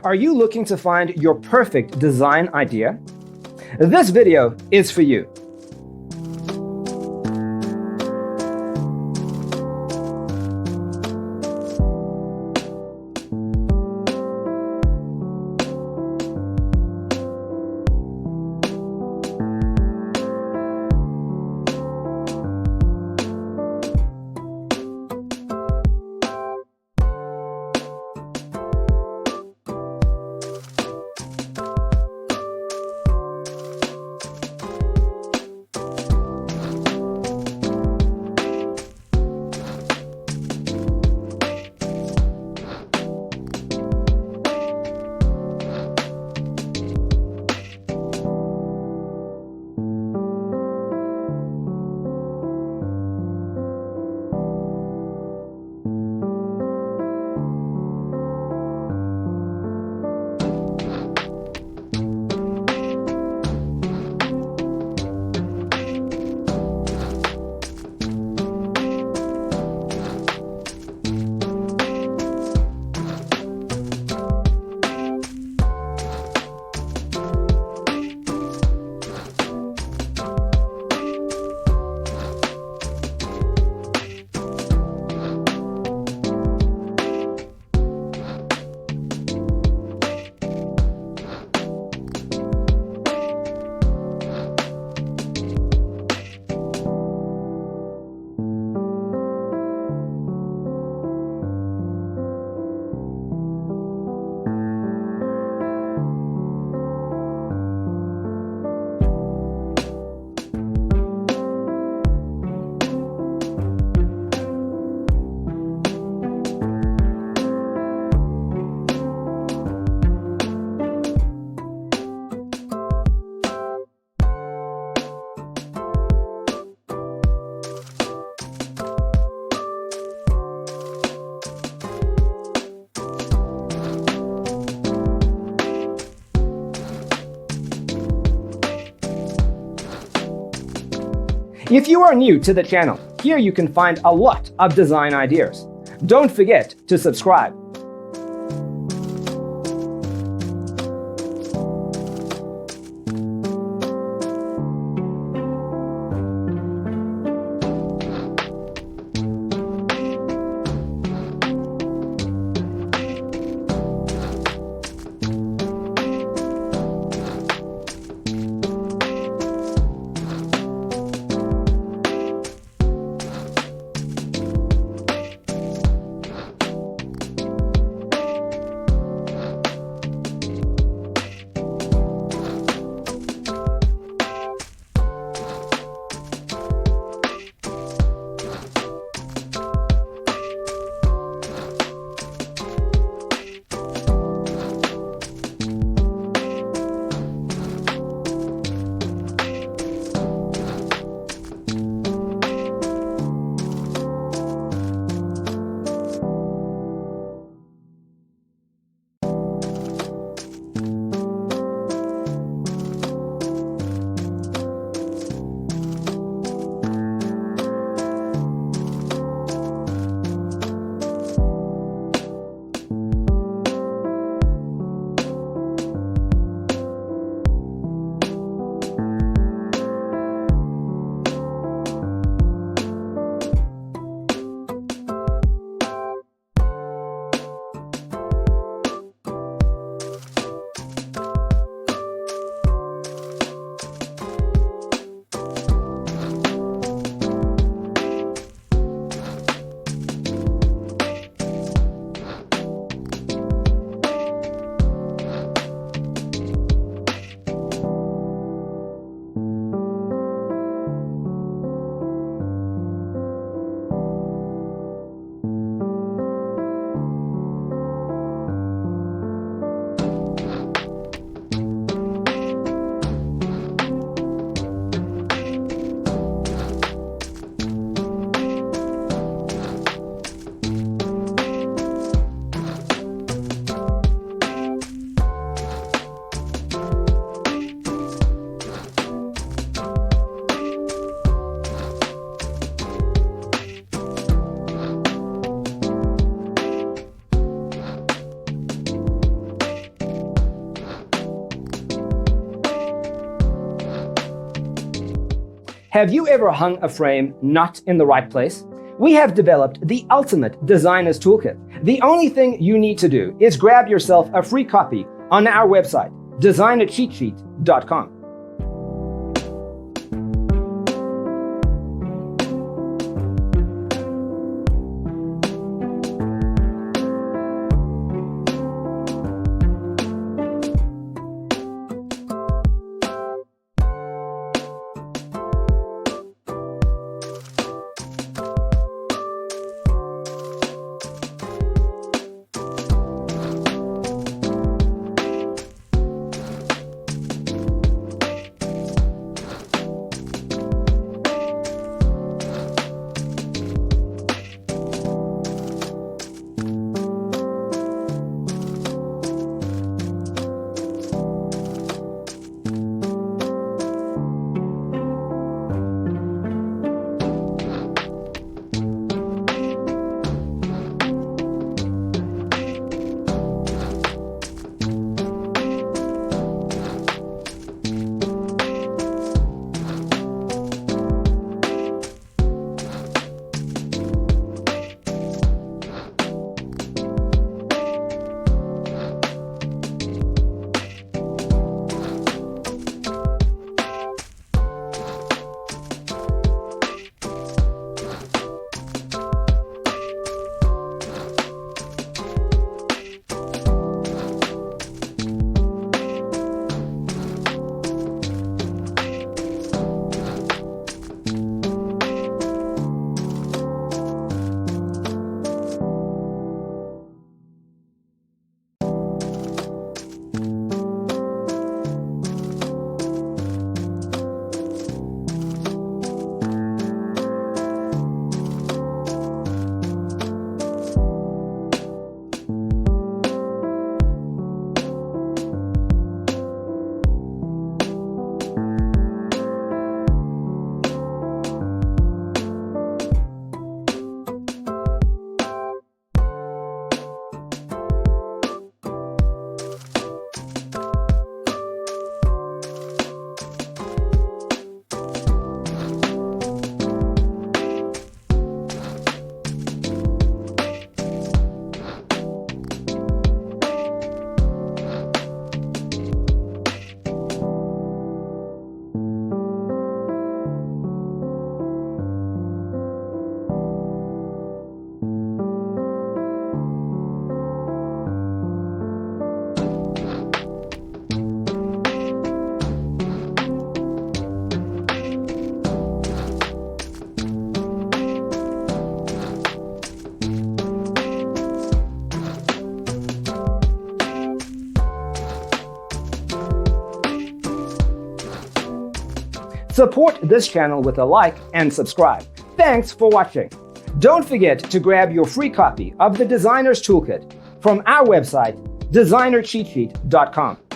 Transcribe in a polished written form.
Are you looking to find your perfect design idea? This video is for you. If you are new to the channel, here you can find a lot of design ideas. Don't forget to subscribe. Have you ever hung a frame not in the right place? We have developed the ultimate designer's toolkit. The only thing you need to do is grab yourself a free copy on our website, designercheatsheet.com. Support this channel with a like and subscribe. Thanks for watching. Don't forget to grab your free copy of the Designer's Toolkit from our website, designercheatsheet.com.